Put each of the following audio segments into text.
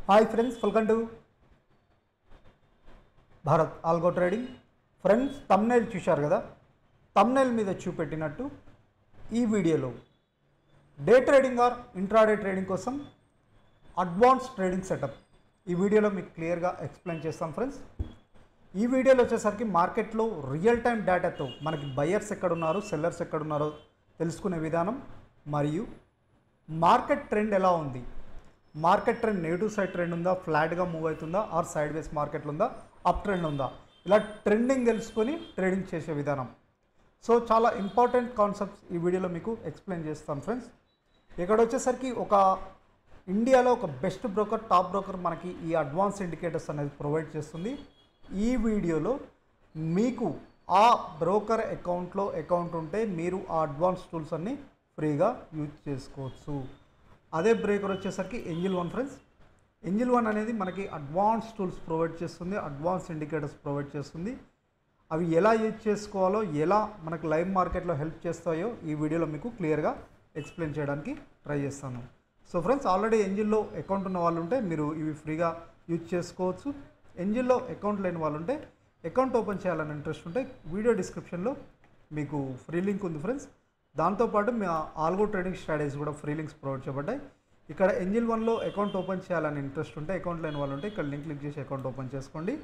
Hi friends, welcome to Bharat algo trading. Friends, thumbnail చూశారు కదా. Thumbnail మీద చూపెట్టినట్టు ఈ వీడియోలో day trading are intraday trading కోసం అడ్వాన్స్ ట్రేడింగ్ సెటప్ ఈ వీడియోలో మీకు క్లియర్గా ఎక్స్ప్లెయిన్ చేస్తాం ఫ్రెండ్స్. ఈ వీడియోలో వచ్చేసరికి మార్కెట్లో రియల్ టైం డేటాతో మనకి బయర్స్ ఎక్కడున్నారు, సెల్లర్స్ ఎక్కడున్నారో తెలుసుకునే విధానం, మరియు మార్కెట్ ట్రెండ్ ఎలా ఉంది, market trend negative side trend ఉందా, ఫ్లాట్గా మూవ్ అవుతుందా, ఆర్ సైడ్ వేస్ మార్కెట్లో ఉందా, అప్ ట్రెండ్ ఉందా, ఇలా ట్రెండింగ్ తెలుసుకొని ట్రేడింగ్ చేసే విధానం. సో చాలా ఇంపార్టెంట్ కాన్సెప్ట్స్ ఈ వీడియోలో మీకు ఎక్స్ప్లెయిన్ చేస్తాను ఫ్రెండ్స్. ఇక్కడ వచ్చేసరికి ఇండియాలో ఒక బెస్ట్ బ్రోకర్, టాప్ బ్రోకర్ మనకి ఈ అడ్వాన్స్ ఇండికేటర్స్ అనేది ప్రొవైడ్ చేస్తుంది. ఈ వీడియోలో మీకు ఆ బ్రోకర్ అకౌంట్ ఉంటే మీరు ఆ అడ్వాన్స్ టూల్స్ అన్నీ ఫ్రీగా యూజ్ చేసుకోవచ్చు. అదే బ్రోకర్ వచ్చేసరికి angel one friends. Angel one అనేది మనకి అడ్వాన్స్ టూల్స్ ప్రొవైడ్ చేస్తుంది, అడ్వాన్స్ ఇండికేటర్స్ ప్రొవైడ్ చేస్తుంది. అవి ఎలా యూజ్ చేసుకోవాలో, ఎలా మనకు లైవ్ మార్కెట్లో హెల్ప్ చేస్తాయో ఈ వీడియోలో మీకు క్లియర్గా ఎక్స్ప్లెయిన్ చేయడానికి ట్రై చేస్తాను. సో ఫ్రెండ్స్, ఆల్రెడీ ఏంజిల్లో అకౌంట్ ఉన్న వాళ్ళు ఉంటే మీరు ఇవి ఫ్రీగా యూజ్ చేసుకోవచ్చు. ఏంజిల్లో అకౌంట్ లేని వాళ్ళు ఉంటే అకౌంట్ ఓపెన్ చేయాలని ఇంట్రెస్ట్ ఉంటే వీడియో డిస్క్రిప్షన్లో మీకు ఫ్రీ లింక్ ఉంది ఫ్రెండ్స్. దాంతోపాటు మీ ఆల్గో ట్రేడింగ్ స్ట్రాటజీస్ కూడా ఫ్రీ లింక్స్ ప్రొవైడ్ చేయబడ్డాయి. ఇక్కడ ఏంజిల్ వన్లో అకౌంట్ ఓపెన్ చేయాలని ఇంట్రెస్ట్ ఉంటే, అకౌంట్ లేని వాళ్ళు ఉంటే ఇక్కడ లింక్ క్లిక్ చేసి అకౌంట్ ఓపెన్ చేసుకోండి.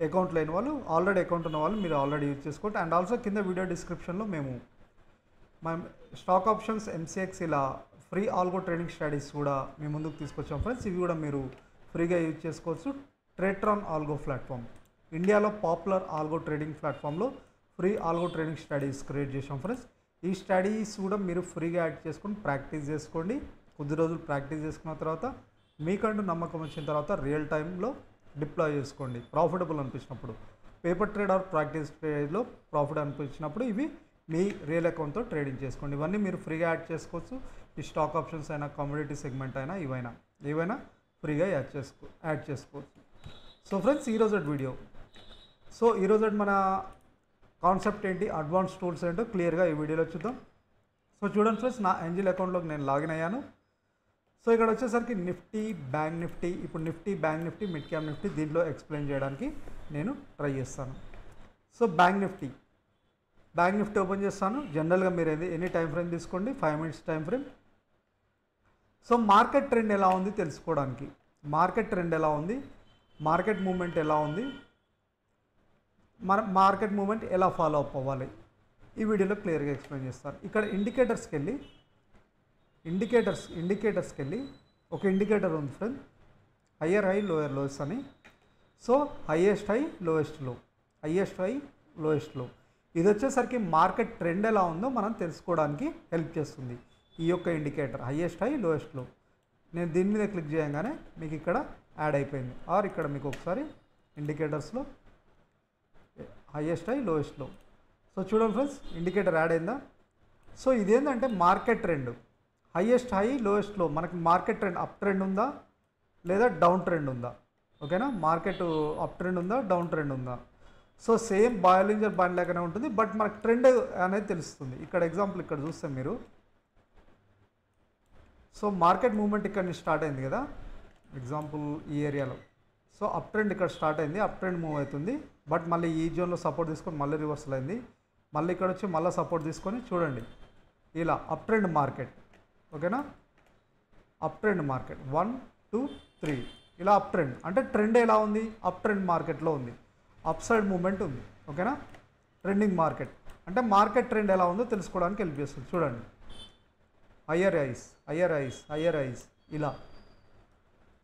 అకౌంట్ లేని వాళ్ళు, ఆల్రెడీ అకౌంట్ ఉన్న వాళ్ళు మీరు ఆల్రెడీ యూజ్ చేసుకోండి. అండ్ ఆల్సో కింద వీడియో డిస్క్రిప్షన్లో మేము స్టాక్ ఆప్షన్స్, ఎంసీఎక్స్ ఇలా ఫ్రీ ఆల్గో ట్రేడింగ్ స్ట్రాటజీస్ కూడా మీ ముందుకు తీసుకొచ్చాం ఫ్రెండ్స్. ఇవి కూడా మీరు ఫ్రీగా యూజ్ చేసుకోవచ్చు. ట్రేట్రాన్ ఆల్గో ప్లాట్ఫామ్, ఇండియాలో పాపులర్ ఆల్గో ట్రేడింగ్ ప్లాట్ఫామ్లో free algo trading strategies create చేసాం ఫ్రెండ్స్. ఈ స్టడీస్ కూడా మీరు ఫ్రీగా యాడ్ చేసుకొని ప్రాక్టీస్ చేసుకోండి. కొద్ది రోజులు ప్రాక్టీస్ చేసుకున్న తర్వాత మీకంటూ నమ్మకం వచ్చిన తర్వాత రియల్ టైంలో డిప్లాయ్ చేసుకోండి. ప్రాఫిటబుల్ అనిపించినప్పుడు, పేపర్ ట్రేడ్ ఆర్ ప్రాక్టీస్ ట్రేడ్లో ప్రాఫిట్ అనిపించినప్పుడు ఇవి మీ రియల్ అకౌంట్తో ట్రేడింగ్ చేసుకోండి. ఇవన్నీ మీరు ఫ్రీగా యాడ్ చేసుకోవచ్చు. ఈ స్టాక్ ఆప్షన్స్ అయినా, కమోడిటీ సెగ్మెంట్ అయినా, ఏవైనా ఫ్రీగా యాడ్ చేసుకోవచ్చు. సో ఫ్రెండ్స్, ఈరోజు వీడియో. సో ఈరోజు మన కాన్సెప్ట్ ఏంటి, అడ్వాన్స్ టూల్స్ ఏంటో క్లియర్గా ఈ వీడియోలో చూద్దాం. సో చూడండి ఫ్రెండ్స్, నా ఏంజిల్ అకౌంట్లోకి నేను లాగిన్ అయ్యాను. సో ఇక్కడ వచ్చేసరికి నిఫ్టీ, బ్యాంక్ నిఫ్టీ, ఇప్పుడు Nifty, bank Nifty, mid cap Nifty దీంట్లో ఎక్స్ప్లెయిన్ చేయడానికి నేను ట్రై చేస్తాను. సో బ్యాంక్ నిఫ్టీ ఓపెన్ చేస్తాను. జనరల్గా మీరు ఎనీ టైం ఫ్రేమ్ తీసుకోండి, 5 minutes time frame. So market trend ఎలా ఉంది తెలుసుకోవడానికి, మార్కెట్ ట్రెండ్ ఎలా ఉంది, మార్కెట్ మూవ్మెంట్ ఎలా ఉంది, మార్కెట్ మూవ్మెంట్ ఎలా ఫాలో అప్ అవ్వాలి ఈ వీడియోలో క్లియర్గా ఎక్స్ప్లెయిన్ చేస్తాను. ఇక్కడ ఇండికేటర్స్కి వెళ్ళి ఒక ఇండికేటర్ ఉంది friend, higher high, lower lowest అని. సో హైయెస్ట్ హై, లోయెస్ట్ లో, హైయెస్ట్ హై, లోయెస్ట్ లో. ఇది వచ్చేసరికి మార్కెట్ ట్రెండ్ ఎలా ఉందో మనం తెలుసుకోవడానికి హెల్ప్ చేస్తుంది ఈ యొక్క ఇండికేటర్, హైయెస్ట్ హై, లోయెస్ట్ లో. నేను దీని మీద క్లిక్ చేయగానే మీకు ఇక్కడ యాడ్ అయిపోయింది. ఆర్ ఇక్కడ మీకు ఒకసారి ఇండికేటర్స్లో హైయెస్ట్ హై, లోయెస్ట్ లో. సో చూడండి ఫ్రెండ్స్, ఇండికేటర్ యాడ్ అయిందా. సో ఇదేంటంటే market trend, highest high, lowest లో. మనకి మార్కెట్ ట్రెండ్ అప్ ట్రెండ్ ఉందా లేదా డౌన్ ట్రెండ్ ఉందా, ఓకేనా. మార్కెట్ అప్ ట్రెండ్ ఉందా, డౌన్ ట్రెండ్ ఉందా. సో సేమ్ బాయిలింజర్ బాండ్ లాగానే ఉంటుంది, బట్ మనకు ట్రెండ్ అనేది తెలుస్తుంది. ఇక్కడ ఎగ్జాంపుల్ ఇక్కడ చూస్తే మీరు, సో మార్కెట్ మూవ్మెంట్ ఇక్కడ నుంచి స్టార్ట్ అయింది కదా, ఎగ్జాంపుల్ ఈ ఏరియాలో. సో అప్ ట్రెండ్ ఇక్కడ స్టార్ట్ అయింది, అప్ ట్రెండ్ మూవ్ అవుతుంది, బట్ మళ్ళీ ఈ జోన్లో సపోర్ట్ తీసుకొని మళ్ళీ రివర్సల్ అయింది. మళ్ళీ ఇక్కడ వచ్చి మళ్ళీ సపోర్ట్ తీసుకొని చూడండి, ఇలా అప్ ట్రెండ్ మార్కెట్, ఓకేనా. అప్ ట్రెండ్ మార్కెట్ 1 2 3 ఇలా అప్ ట్రెండ్ అంటే ట్రెండ్ ఎలా ఉంది, అప్ ట్రెండ్ మార్కెట్లో ఉంది, అప్ సైడ్ మూవ్మెంట్ ఉంది, ఓకేనా. ట్రెండింగ్ మార్కెట్ అంటే మార్కెట్ ట్రెండ్ ఎలా ఉందో తెలుసుకోవడానికి హెల్ప్ చేస్తుంది. చూడండి, higher highs, higher highs, higher highs ఇలా.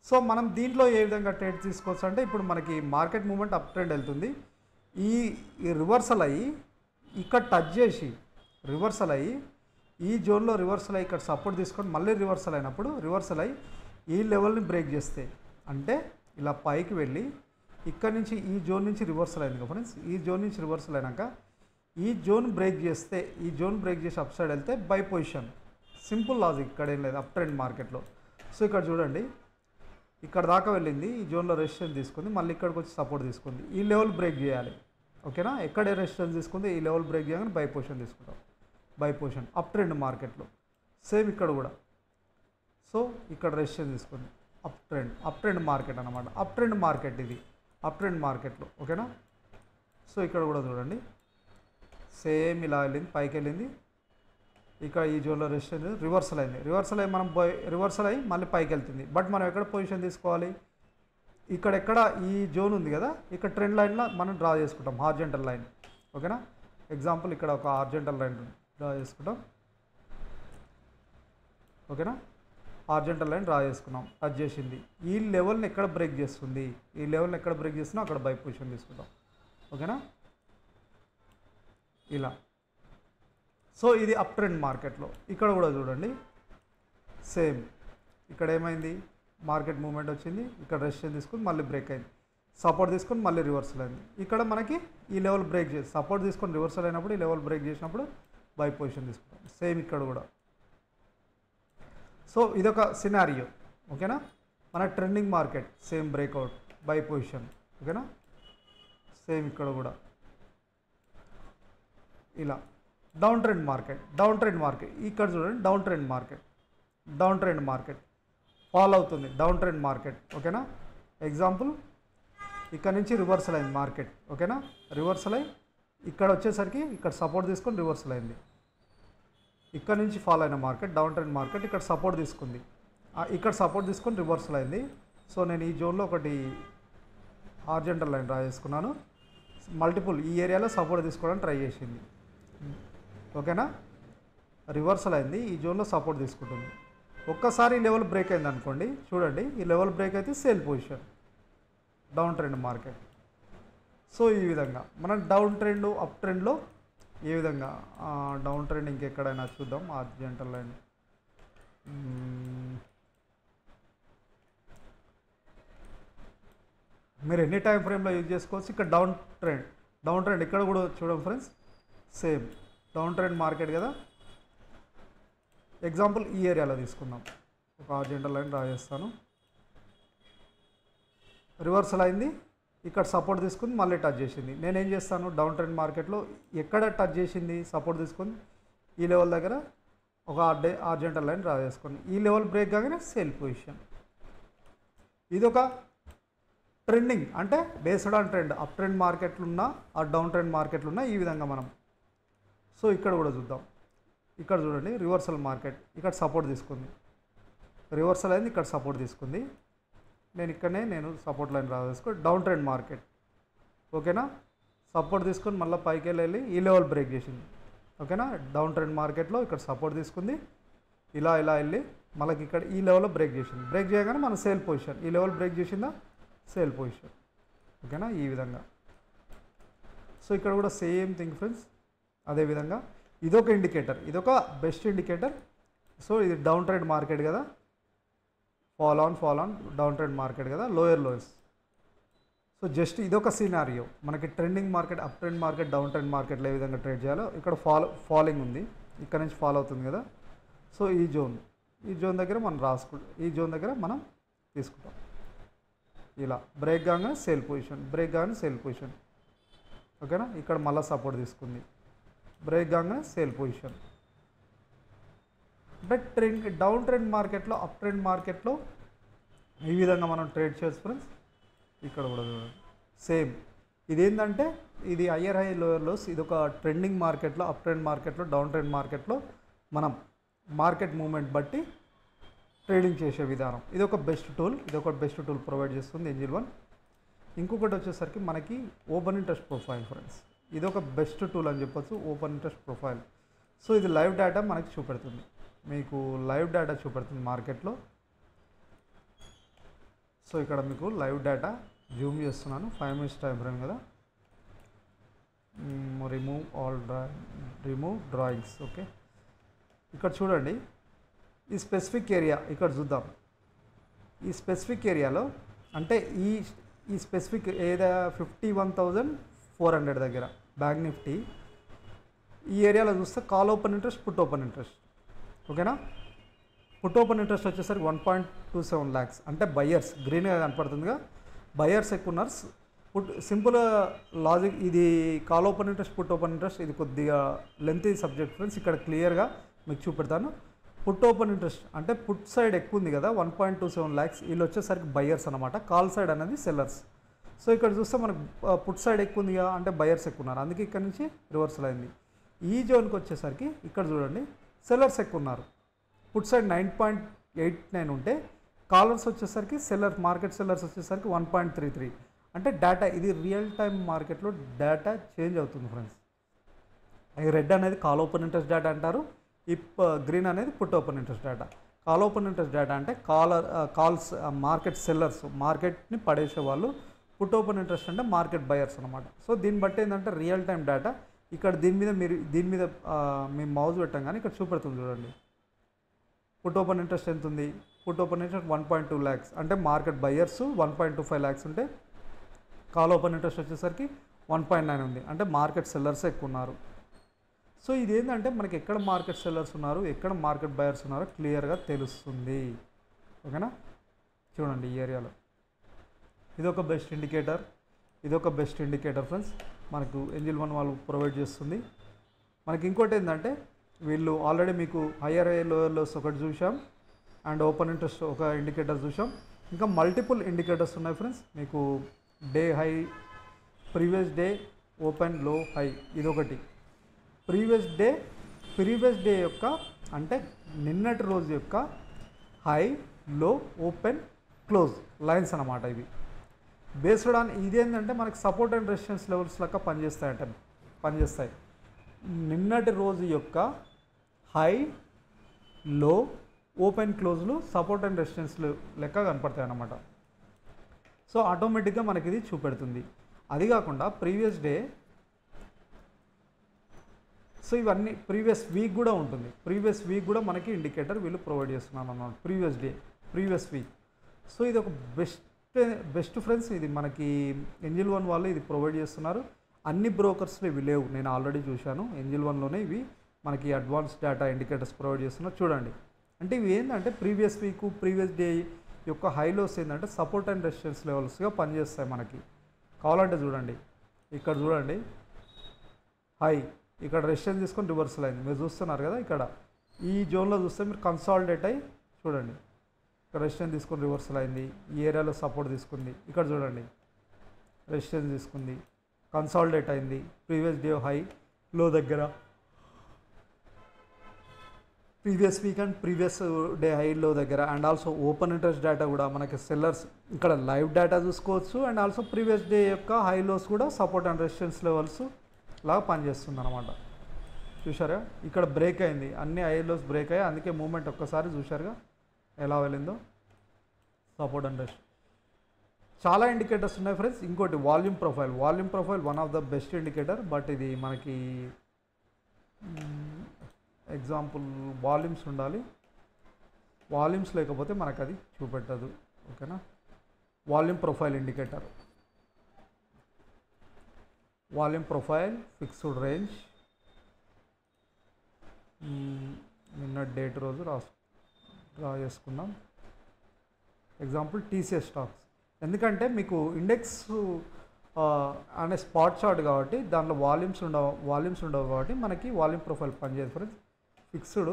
సో మనం దీంట్లో ఏ విధంగా ట్రేడ్ తీసుకోవచ్చు అంటే, ఇప్పుడు మనకి మార్కెట్ మూవ్మెంట్ అప్ ట్రెండ్ వెళ్తుంది, ఈ రివర్సల్ అయ్యి ఇక్కడ టచ్ చేసి రివర్సల్ అయ్యి ఈ జోన్లో రివర్సల్ అయ్యి ఇక్కడ సపోర్ట్ తీసుకొని మళ్ళీ రివర్సల్ అయినప్పుడు, రివర్సల్ అయ్యి ఈ లెవెల్ని బ్రేక్ చేస్తే, అంటే ఇలా పైకి వెళ్ళి ఇక్కడ నుంచి ఈ జోన్ నుంచి రివర్సల్ అయింది కదా ఫ్రెండ్స్, ఈ జోన్ నుంచి రివర్సల్ అయినాక ఈ జోన్ బ్రేక్ చేస్తే, ఈ జోన్ బ్రేక్ చేసి అప్ సైడ్ వెళ్తే బై పొజిషన్. సింపుల్ లాజిక్, ఇక్కడ ఏం లేదు అప్ ట్రెండ్ మార్కెట్లో. సో ఇక్కడ చూడండి, ఇక్కడ దాకా వెళ్ళింది, ఈ జోన్లో రెసిస్టెన్స్ తీసుకుంది, మళ్ళీ ఇక్కడికి వచ్చి సపోర్ట్ తీసుకుంది, ఈ లెవెల్ బ్రేక్ చేయాలి, ఓకేనా. ఎక్కడే రెసిస్టెన్స్ తీసుకుంది, ఈ లెవెల్ బ్రేక్ చేయగానే బై పొజిషన్ తీసుకుంటాం, బై పొజిషన్ అప్ ట్రెండ్ మార్కెట్లో. సేమ్ ఇక్కడ కూడా, సో ఇక్కడ రెసిస్టెన్స్ తీసుకుంది, అప్ ట్రెండ్ మార్కెట్ అనమాట. అప్ ట్రెండ్ మార్కెట్ ఇది, అప్ ట్రెండ్ మార్కెట్లో. ఓకేనా. సో ఇక్కడ కూడా చూడండి సేమ్ ఇలా వెళ్ళింది, పైకి వెళ్ళింది. ఇక్కడ ఈ జోన్లో రెస్ట్ రివర్సల్ అయింది. రివర్సల్ అయ్యి మనం రివర్సల్ అయ్యి మళ్ళీ పైకి వెళ్తుంది. బట్ మనం ఎక్కడ పొజిషన్ తీసుకోవాలి? ఇక్కడెక్కడ ఈ జోన్ ఉంది కదా, ఇక్కడ ట్రెండ్ లైన్లో మనం డ్రా చేసుకుంటాం హార్జెంటల్ లైన్. ఓకేనా. ఎగ్జాంపుల్ ఇక్కడ ఒక హార్జెంటల్ లైన్ డ్రా చేసుకుంటాం. ఓకేనా. హార్జెంటల్ లైన్ డ్రా చేసుకున్నాం, టచ్ చేసింది. ఈ లెవెల్ని ఎక్కడ బ్రేక్ చేస్తుంది, ఈ లెవెల్ని ఎక్కడ బ్రేక్ చేస్తున్నా అక్కడ బై పొజిషన్ తీసుకుంటాం. ఓకేనా. ఇలా. సో ఇది అప్ ట్రెండ్ మార్కెట్లో. ఇక్కడ కూడా చూడండి సేమ్. ఇక్కడ ఏమైంది, మార్కెట్ మూవ్మెంట్ వచ్చింది, ఇక్కడ రెసిస్టెన్స్ తీసుకుని మళ్ళీ బ్రేక్ అయింది, సపోర్ట్ తీసుకొని మళ్ళీ రివర్సల్ అయింది. ఇక్కడ మనకి ఈ లెవెల్ బ్రేక్ చేసి సపోర్ట్ తీసుకొని రివర్సల్ అయినప్పుడు ఈ లెవెల్ బ్రేక్ చేసినప్పుడు బై పొజిషన్ తీసుకుంటాం. సేమ్ ఇక్కడ కూడా. సో ఇదొక సినారియో. ఓకేనా. మన trending market same breakout by position. ఓకేనా. సేమ్ ఇక్కడ కూడా ఇలా. Down trend market, down trend market ఇక్కడ చూడండి. Down trend market, down trend market follow అవుతుంది, డౌన్ ట్రెండ్ మార్కెట్. ఓకేనా. ఎగ్జాంపుల్ ఇక్కడ నుంచి రివర్సల్ అయింది మార్కెట్. ఓకేనా. రివర్సల్ అయ్యి ఇక్కడ వచ్చేసరికి ఇక్కడ సపోర్ట్ తీసుకొని రివర్సల్ అయింది. ఇక్కడ నుంచి ఫాలో అయిన మార్కెట్ డౌన్ ట్రెండ్ మార్కెట్ ఇక్కడ సపోర్ట్ తీసుకుంది, ఇక్కడ సపోర్ట్ తీసుకొని రివర్సల్ అయింది. సో నేను ఈ జోన్లో ఒకటి హార్జెంటల్ లైన్ డ్రా చేసుకున్నాను. మల్టిపుల్ ఈ ఏరియాలో సపోర్ట్ తీసుకోవడానికి ట్రై చేసింది. ఓకేనా. రివర్సల్ అయింది, ఈ జోన్లో సపోర్ట్ తీసుకుంటుంది. ఒక్కసారి ఈ లెవెల్ బ్రేక్ అయింది అనుకోండి, చూడండి ఈ లెవెల్ బ్రేక్ అయితే sale position down trend market. So ఈ విధంగా మనం డౌన్ ట్రెండ్ అప్ ట్రెండ్లో ఏ విధంగా డౌన్ ట్రెండ్ ఇంకెక్కడైనా చూద్దాం. హార్జెంటల్ లైన్ మీరు ఎన్ని టైం ఫ్రేమ్లో యూజ్ చేసుకోవచ్చు. ఇక్కడ డౌన్ ట్రెండ్ ఇక్కడ కూడా చూడండి friends, same down trend market కదా. ఎగ్జాంపుల్ ఈ ఏరియాలో తీసుకుందాం, ఒక హార్జెంటల్ లైన్ డ్రా చేస్తాను. రివర్సల్ అయింది, ఇక్కడ సపోర్ట్ తీసుకుని మళ్ళీ టచ్ చేసింది. నేనేం చేస్తాను, డౌన్ ట్రెండ్ మార్కెట్లో ఎక్కడ టచ్ చేసింది సపోర్ట్ తీసుకొని ఈ లెవెల్ దగ్గర ఒక హార్జెంటల్ లైన్ డ్రా చేసుకొని ఈ లెవెల్ బ్రేక్ కాగానే సేల్ పొజిషన్. ఇదొక ట్రెండింగ్ అంటే based on trend. Up trend మార్కెట్లు ఉన్నా ఆ డౌన్ ట్రెండ్ మార్కెట్లు ఉన్నా ఈ విధంగా మనం. సో ఇక్కడ కూడా చూద్దాం. ఇక్కడ చూడండి రివర్సల్ మార్కెట్ ఇక్కడ సపోర్ట్ తీసుకుంది, రివర్సల్ అయింది, ఇక్కడ సపోర్ట్ తీసుకుంది. నేను సపోర్ట్ లైన్ డ్రా చేసుకొని డౌన్ ట్రెండ్ మార్కెట్. ఓకేనా. సపోర్ట్ తీసుకొని మళ్ళీ పైకి వెళ్ళి ఈ లెవెల్ బ్రేక్ చేసింది. ఓకేనా. డౌన్ ట్రెండ్ మార్కెట్లో ఇక్కడ సపోర్ట్ తీసుకుంది, ఇలా వెళ్ళి మళ్ళీ ఇక్కడ ఈ లెవెల్లో బ్రేక్ చేసింది. బ్రేక్ చేయగానే మన సేల్ పొజిషన్, ఈ లెవెల్ బ్రేక్ చేసిందా సేల్ పొజిషన్. ఓకేనా. ఈ విధంగా. సో ఇక్కడ కూడా సేమ్ థింగ్ ఫ్రెండ్స్. అదేవిధంగా ఇదొక ఇండికేటర్, ఇదొక బెస్ట్ ఇండికేటర్. సో ఇది డౌన్ ట్రెండ్ మార్కెట్ కదా, fall on down trend market కదా, లోయర్ లోయర్స్. సో జస్ట్ ఇదొక సినారియో. మనకి trending market up trend market down trend మార్కెట్లో ఏ విధంగా ట్రేడ్ చేయాలో. ఇక్కడ ఫాలింగ్ ఉంది, ఇక్కడ నుంచి ఫాలో అవుతుంది కదా. సో ఈ జోన్ దగ్గర మనం ఈ జోన్ దగ్గర మనం తీసుకుంటాం. ఇలా బ్రేక్ కాగానే సేల్ పొజిషన్, బ్రేక్ కాగానే సేల్ పొజిషన్. ఓకేనా. ఇక్కడ మళ్ళీ సపోర్ట్ తీసుకుంది, బ్రేక్ కాగానే సేల్ పొజిషన్. అంటే డౌన్ ట్రెండ్ మార్కెట్లో అప్ ట్రెండ్ మార్కెట్లో ఈ విధంగా మనం ట్రేడ్ చేయొచ్చు ఫ్రెండ్స్. ఇక్కడ కూడా చూడండి సేమ్. ఇదేంటంటే ఇది హయ్యర్ హై లోయర్ లోస్. ఇది ఒక ట్రెండింగ్ మార్కెట్లో అప్ ట్రెండ్ మార్కెట్లో డౌన్ ట్రెండ్ మార్కెట్లో మనం మార్కెట్ మూవ్మెంట్ బట్టి ట్రేడింగ్ చేసే విధానం. ఇది ఒక బెస్ట్ టూల్ ప్రొవైడ్ చేస్తుంది ఏంజిల్ వన్. ఇంకొకటి వచ్చేసరికి మనకి ఓపెన్ ఇంట్రెస్ట్ ప్రొఫైల్ ఫ్రెండ్స్. ఇది ఒక బెస్ట్ టూల్ అని చెప్పొచ్చు, ఓపెన్ ఇంట్రెస్ట్ ప్రొఫైల్. సో ఇది లైవ్ డేటా మనకి చూపెడుతుంది, మీకు లైవ్ డేటా చూపెడుతుంది మార్కెట్లో. సో ఇక్కడ మీకు లైవ్ డేటా జూమ్ చేస్తున్నాను, 5 minutes టైం ఫ్రేమ్ కదా. Remove drawings. ఓకే. ఇక్కడ చూడండి ఈ స్పెసిఫిక్ ఏరియా ఇక్కడ చూద్దాం. ఈ స్పెసిఫిక్ ఏరియాలో అంటే ఈ స్పెసిఫిక్ ఏదా 51,400 దగ్గర బ్యాంక్ నిఫ్టీ ఈ ఏరియాలో చూస్తే call open interest, put open interest. ఓకేనా. పుట్ ఓపెన్ ఇంట్రెస్ట్ వచ్చేసరికి 1.27 lakhs అంటే బయర్స్, గ్రీన్గా కనపడుతుందిగా, బయర్స్ ఎక్కువ ఉన్నారు. Simple logic. ఇది call open interest, put open interest ఇది కొద్దిగా లెంతీ సబ్జెక్ట్ ఫ్రెండ్స్. ఇక్కడ క్లియర్గా మీకు చూపెడతాను. పుట్ ఓపెన్ ఇంట్రెస్ట్ అంటే పుట్ సైడ్ ఎక్కువ ఉంది కదా 1.27 lakhs, వీళ్ళు వచ్చేసరికి బయర్స్ అనమాట, కాల్ సైడ్ అనేది సెల్లర్స్. సో ఇక్కడ చూస్తే మనకు పుట్ సైడ్ ఎక్కువ ఉంది కదా అంటే బయర్స్ ఎక్కువ ఉన్నారు, అందుకే ఇక్కడ నుంచి రివర్సల్ అయింది. ఈ జోన్కి వచ్చేసరికి ఇక్కడ చూడండి సెల్లర్స్ ఎక్కువ ఉన్నారు. పుట్ సైడ్ 9.89 ఉంటే కాలర్స్ వచ్చేసరికి మార్కెట్ సెల్లర్స్ వచ్చేసరికి 1.33. అంటే డేటా ఇది రియల్ టైం మార్కెట్లో డేటా చేంజ్ అవుతుంది ఫ్రెండ్స్. ఈ రెడ్ అనేది కాల్ ఓపెన్ ఇంట్రెస్ట్ డేటా అంటారు, ఈ గ్రీన్ అనేది put open interest data. Call open interest data అంటే కాల్స్ మార్కెట్ సెల్లర్స్, మార్కెట్ని పడేసే వాళ్ళు. పుట్ ఓపెన్ ఇంట్రెస్ట్ అంటే మార్కెట్ బయర్స్ అనమాట. సో దీన్ని బట్టి ఏంటంటే రియల్ టైం డేటా. ఇక్కడ దీని మీద మీ మౌజ్ పెట్టాం కానీ ఇక్కడ చూపెడుతుంది చూడండి. పుట్ ఓపెన్ ఇంట్రెస్ట్ ఎంత ఉంది? పుట్ ఓపెన్ ఇంట్రెస్ట్ 1.2 lakhs అంటే మార్కెట్ బయర్స్ 1.25 lakhs ఉంటే కాల్ ఓపెన్ ఇంట్రెస్ట్ వచ్చేసరికి 1.9 ఉంది, అంటే మార్కెట్ సెల్లర్స్ ఎక్కువ ఉన్నారు. సో ఇదేంటంటే మనకి ఎక్కడ మార్కెట్ సెల్లర్స్ ఉన్నారు, ఎక్కడ మార్కెట్ బయర్స్ ఉన్నారో క్లియర్గా తెలుస్తుంది. ఓకేనా, చూడండి ఈ ఏరియాలో ఇదొక బెస్ట్ ఇండికేటర్ ఫ్రెండ్స్, మనకు Angel One వాళ్ళు ప్రొవైడ్ చేస్తుంది. మనకి ఇంకోటి ఏంటంటే వీళ్ళు ఆల్రెడీ మీకు హయ్యర్ లోయర్ లోస్ ఒకటి చూసాం, అండ్ ఓపెన్ ఇంట్రెస్ట్ ఒక ఇండికేటర్ చూసాం. ఇంకా మల్టిపుల్ ఇండికేటర్స్ ఉన్నాయి ఫ్రెండ్స్. మీకు day high, previous day open లో హై, ఇదొకటి. ప్రీవియస్ డే యొక్క అంటే నిన్నటి రోజు యొక్క హై లో ఓపెన్ క్లోజ్ లైన్స్ అన్నమాట. ఇవి బేస్డ్ ఆన్ ఇదేంటంటే మనకి సపోర్ట్ అండ్ రెసిస్టెన్స్ లెవెల్స్ లెక్క పనిచేస్తాయి. నిన్నటి రోజు యొక్క హై లో ఓపెన్ క్లోజ్లు సపోర్ట్ అండ్ రెసిస్టెన్స్ లెక్క కనపడతాయి అన్నమాట. సో ఆటోమేటిక్గా మనకి ఇది చూపెడుతుంది. అది కాకుండా ప్రీవియస్ డే, సో ఇవన్నీ ప్రీవియస్ వీక్ కూడా ఉంటుంది. ప్రీవియస్ వీక్ కూడా మనకి ఇండికేటర్ వీళ్ళు ప్రొవైడ్ చేస్తున్నారు అన్నమాట. Previous week. సో ఇది ఒక బెస్ట్ ఫ్రెండ్స్. ఇది మనకి Angel One వాళ్ళు ఇది ప్రొవైడ్ చేస్తున్నారు. అన్ని బ్రోకర్స్లో ఇవి లేవు, నేను ఆల్రెడీ చూశాను. Angel Oneలోనే ఇవి మనకి అడ్వాన్స్ డేటా ఇండికేటర్స్ ప్రొవైడ్ చేస్తున్నారు. చూడండి, అంటే ఇవి ఏంటంటే ప్రీవియస్ వీక్, ప్రీవియస్ డే యొక్క హైలోస్ ఏంటంటే సపోర్ట్ అండ్ రెసిస్టెన్స్ లెవెల్స్గా పనిచేస్తాయి మనకి. కావాలంటే చూడండి, ఇక్కడ చూడండి హై, ఇక్కడ రెసిస్టెన్స్ తీసుకొని రివర్సల్ అయింది, మీరు చూస్తున్నారు కదా. ఇక్కడ ఈ జోన్లో చూస్తే మీరు కన్సాలిడేట్ అయ్యి చూడండి, ఇక్కడ రెసిస్టెన్స్ తీసుకొని రివర్సల్ అయింది, ఈ ఏరియాలో సపోర్ట్ తీసుకుంది. ఇక్కడ చూడండి రెసిస్టెన్స్ తీసుకుంది, కన్సాలిడేట్ అయింది ప్రీవియస్ డే హై లో దగ్గర, previous week and previous day హైలో దగ్గర. And also open interest data కూడా మనకి సెల్లర్స్ ఇక్కడ లైవ్ డేటా చూసుకోవచ్చు. అండ్ ఆల్సో ప్రీవియస్ డే యొక్క హైలోస్ కూడా సపోర్ట్ అండ్ రెసిస్టెన్స్ లెవెల్స్ లాగా పనిచేస్తుంది అనమాట. చూసారా, ఇక్కడ బ్రేక్ అయింది, అన్ని హైలోస్ బ్రేక్ అయ్యాయి, అందుకే మూమెంట్ ఒక్కసారి చూసారుగా ఎలా వెళ్ళిందో. సపోర్ట్ అండ్ రెసిస్టెన్స్ చాలా ఇండికేటర్స్ ఉన్నాయి ఫ్రెండ్స్. ఇంకోటి volume profile one of the best indicator. But ఇది మనకి ఎగ్జాంపుల్ వాల్యూమ్స్ ఉండాలి, వాల్యూమ్స్ లేకపోతే మనకు అది చూపెట్టదు. ఓకేనా, volume profile indicator, volume profile fixed range, నిన్న డేట్ రోజు డ్రా చేసుకుందాం. ఎగ్జాంపుల్ TCS స్టాక్స్, ఎందుకంటే మీకు ఇండెక్స్ అనే స్పాట్ చార్ట్ కాబట్టి దాంట్లో వాల్యూమ్స్ ఉండవు కాబట్టి మనకి వాల్యూమ్ ప్రొఫైల్ పనిచేయదు ఫ్రెండ్స్, ఫిక్స్డ్.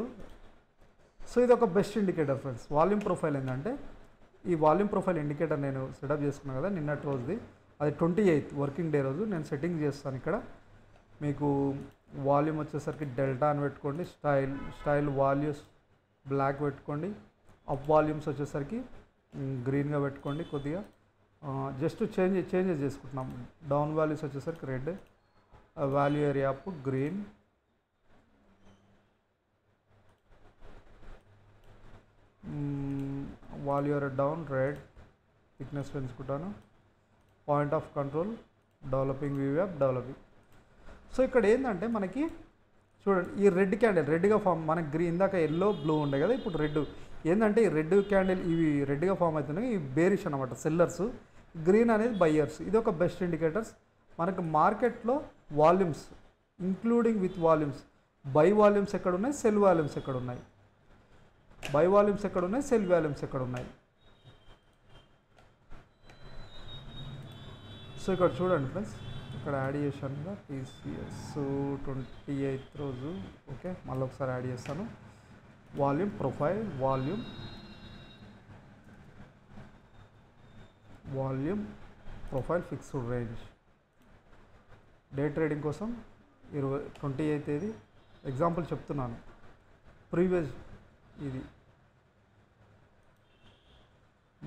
సో ఇది ఒక best indicator friends. Volume profile ఏంటంటే ఈ వాల్యూమ్ ప్రొఫైల్ ఇండికేటర్ నేను సెటప్ చేసుకున్నాను కదా నిన్నటి రోజుది, అది 28th వర్కింగ్ డే రోజు నేను సెట్టింగ్ చేస్తాను. ఇక్కడ మీకు వాల్యూమ్ వచ్చేసరికి డెల్టా అని పెట్టుకోండి, స్టైల్ వాల్యూస్ బ్లాక్ పెట్టుకోండి, అప్ వాల్యూమ్స్ వచ్చేసరికి గ్రీన్గా పెట్టుకోండి. కొద్దిగా జస్ట్ చేంజెస్ చేసుకుంటున్నాం. డౌన్ వాల్యూస్ వచ్చేసరికి red, value area up green, value area down red, thickness పెంచుకుంటాను. Point of control developing VWAP developing. So ఇక్కడ ఏంటంటే మనకి చూడండి ఈ రెడ్ క్యాండిల్ రెడ్గా ఫామ్, మనకి గ్రీన్ ఇందాక ఎల్లో బ్లూ ఉండే కదా, ఇప్పుడు రెడ్. ఏంటంటే ఈ రెడ్ క్యాండిల్ ఇవి రెడ్గా ఫామ్ అవుతున్నాయి, ఇవి బేరిష్ అనమాట సెల్లర్స్, గ్రీన్ అనేది బయ్యర్స్. ఇది ఒక బెస్ట్ ఇండికేటర్స్ మనకు మార్కెట్లో. Volumes including with volumes, by volumes ఎక్కడ ఉన్నాయి, సెల్ వాల్యూమ్స్ ఎక్కడ ఉన్నాయి, బై వాల్యూమ్స్ ఎక్కడ ఉన్నాయి, సెల్ వాల్యూమ్స్ ఎక్కడ ఉన్నాయి. సో ఇక్కడ చూడండి ఫ్రెండ్స్, ఇక్కడ యాడ్ చేశాను కదా TCS 28th రోజు. ఓకే, మళ్ళీ ఒకసారి యాడ్ చేస్తాను. Volume profile, volume profile fixed range. Day trading కోసం 28వ తేదీ ఎగ్జాంపుల్ చెప్తున్నాను. ప్రీవియస్ ఇది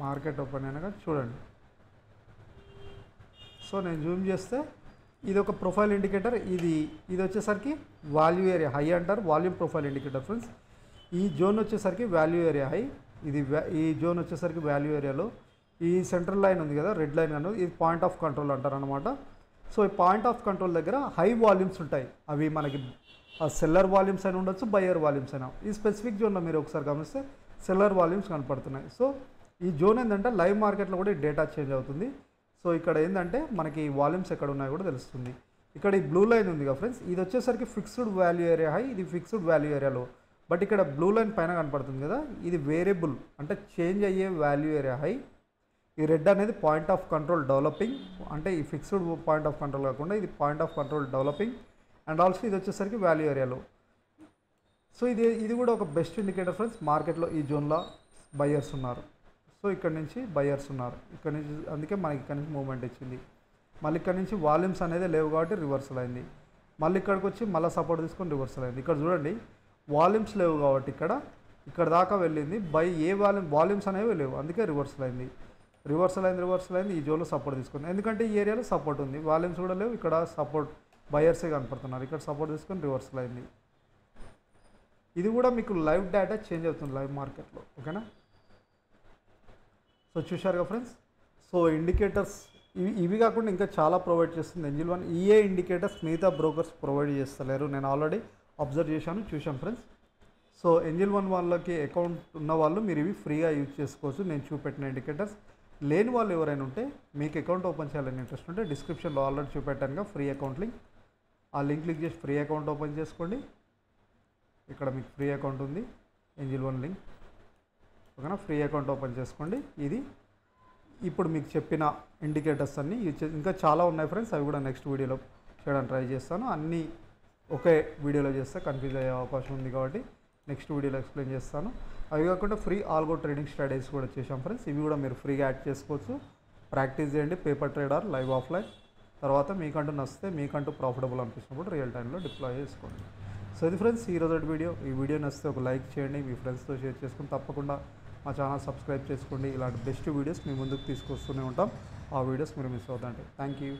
మార్కెట్ ఓపెన్ అయినాక చూడండి. సో నేను జూమ్ చేస్తే ఇది ఒక ప్రొఫైల్ ఇండికేటర్. ఇది వచ్చేసరికి వాల్యూ ఏరియా హై అంటారు, వాల్యూమ్ ప్రొఫైల్ ఇండికేటర్ ఫ్రెండ్స్. ఈ జోన్ వచ్చేసరికి వాల్యూ ఏరియా హై, ఈ జోన్ వచ్చేసరికి వాల్యూ ఏరియాలో ఈ సెంట్రల్ లైన్ ఉంది కదా, రెడ్ లైన్ అనేది ఇది పాయింట్ ఆఫ్ కంట్రోల్ అంటారు అనమాట. సో ఈ పాయింట్ ఆఫ్ కంట్రోల్ దగ్గర హై వాల్యూమ్స్ ఉంటాయి. అవి మనకి సెల్లర్ వాల్యూమ్స్ అయినా ఉండొచ్చు, బయ్యర్ వాల్యూమ్స్ అయినా. ఈ స్పెసిఫిక్ జోన్లో మీరు ఒకసారి గమనిస్తే సెల్లర్ వాల్యూమ్స్ కనపడుతున్నాయి. సో ఈ జోన్ ఏంటంటే లైవ్ మార్కెట్లో కూడా ఈ డేటా చేంజ్ అవుతుంది. సో ఇక్కడ ఏంటంటే మనకి వాల్యూమ్స్ ఎక్కడ ఉన్నాయో కూడా తెలుస్తుంది. ఇక్కడ ఈ బ్లూ లైన్ ఉంది కదా ఫ్రెండ్స్, ఇది వచ్చేసరికి ఫిక్స్డ్ వాల్యూ ఏరియా హై, ఇది ఫిక్స్డ్ వాల్యూ ఏరియాలో. బట్ ఇక్కడ బ్లూ లైన్ పైన కనపడుతుంది కదా, ఇది వేరియబుల్ అంటే చేంజ్ అయ్యే వాల్యూ ఏరియా హై. ఈ రెడ్ అనేది పాయింట్ ఆఫ్ కంట్రోల్ డెవలపింగ్, అంటే ఈ ఫిక్స్డ్ పాయింట్ ఆఫ్ కంట్రోల్ కాకుండా ఇది point of control developing. And also ఇది వచ్చేసరికి వాల్యూ ఏరియాలో. సో ఇది కూడా ఒక బెస్ట్ ఇండికేటర్ ఫ్రెండ్స్. మార్కెట్లో ఈ జోన్లో బయ్యర్స్ ఉన్నారు. సో ఇక్కడ నుంచి బయ్యర్స్ ఉన్నారు, ఇక్కడ నుంచి, అందుకే మనకి ఇక్కడ నుంచి మూవ్మెంట్ ఇచ్చింది. మళ్ళీ ఇక్కడ నుంచి వాల్యూమ్స్ అనేది లేవు కాబట్టి రివర్సల్ అయింది. మళ్ళీ ఇక్కడికి వచ్చి మళ్ళీ సపోర్ట్ తీసుకొని రివర్సల్ అయింది. ఇక్కడ చూడండి వాల్యూమ్స్ లేవు కాబట్టి ఇక్కడ దాకా వెళ్ళింది. వాల్యూమ్స్ అనేవి లేవు, అందుకే రివర్సల్ అయింది. రివర్సల్ అయింది. ఈ జోన్లో సపోర్ట్ తీసుకుంది, ఎందుకంటే ఈ ఏరియాలో సపోర్ట్ ఉంది. వాల్యూమ్స్ కూడా లేవు, ఇక్కడ సపోర్ట్ బయర్సే కనపడుతున్నారు. ఇక్కడ సపోర్ట్ తీసుకొని రివర్సల్ అయింది. ఇది కూడా మీకు లైవ్ డేటా చేంజ్ అవుతుంది లైవ్ మార్కెట్లో, ఓకేనా. సో చూశారుగా ఫ్రెండ్స్. సో ఇండికేటర్స్ ఇవి కాకుండా ఇంకా చాలా ప్రొవైడ్ చేస్తుంది ఏంజెల్ వన్. ఈఏ ఇండికేటర్స్ మిగతా బ్రోకర్స్ ప్రొవైడ్ చేస్తలేరు. నేను ఆల్రెడీ అబ్జర్వ్ చూశాను ఫ్రెండ్స్. సో ఏంజెల్ వన్ వాళ్ళకి అకౌంట్ ఉన్న వాళ్ళు మీరు ఇవి ఫ్రీగా యూజ్ చేసుకోవచ్చు. నేను చూపెట్టిన ఇండికేటర్స్ లేని వాళ్ళు ఎవరైనా ఉంటే, మీకు అకౌంట్ ఓపెన్ చేయాలని ఇంట్రెస్ట్ ఉంటే డిస్క్రిప్షన్లో ఆల్రెడీ చూపెట్టానుగా ఫ్రీ అకౌంట్ లింక్. ఆ లింక్ క్లిక్ చేసి ఫ్రీ అకౌంట్ ఓపెన్ చేసుకోండి. ఇక్కడ మీకు ఫ్రీ అకౌంట్ ఉంది, ఏంజెల్ వన్ లింక్, ఓకేనా. ఫ్రీ అకౌంట్ ఓపెన్ చేసుకోండి. ఇది ఇప్పుడు మీకు చెప్పిన ఇండికేటర్స్ అన్నీ ఇంకా చాలా ఉన్నాయి ఫ్రెండ్స్. అవి కూడా నెక్స్ట్ వీడియోలో చేయడానికి ట్రై చేస్తాను. అన్నీ ఒకే వీడియోలో చేస్తే కన్ఫ్యూజ్ అయ్యే అవకాశం ఉంది కాబట్టి నెక్స్ట్ వీడియోలో ఎక్స్ప్లెయిన్ చేస్తాను. అవి కాకుండా ఫ్రీ ఆల్గో ట్రేడింగ్ స్ట్రాటజీస్ కూడా చేశాం ఫ్రెండ్స్. ఇవి కూడా మీరు ఫ్రీగా యాడ్ చేసుకోవచ్చు. ప్రాక్టీస్ చేయండి, పేపర్ ట్రేడర్, లైవ్ ఆఫ్లైన్. తర్వాత మీకంటూ నచ్చితే, మీకంటూ ప్రాఫిటబుల్ అనిపించినప్పుడు రియల్ టైంలో డిప్లాయ్ చేసుకోండి. సో ఇది ఫ్రెండ్స్ ఈరోజు వీడియో. ఈ వీడియో నచ్చితే ఒక లైక్ చేయండి, మీ ఫ్రెండ్స్తో షేర్ చేసుకుని తప్పకుండా మా ఛానల్ సబ్స్క్రైబ్ చేసుకోండి. ఇలాంటి బెస్ట్ వీడియోస్ మీ ముందుకు తీసుకొస్తూనే ఉంటాం. ఆ వీడియోస్ మీరు మిస్ అవుతాండి. Thank you.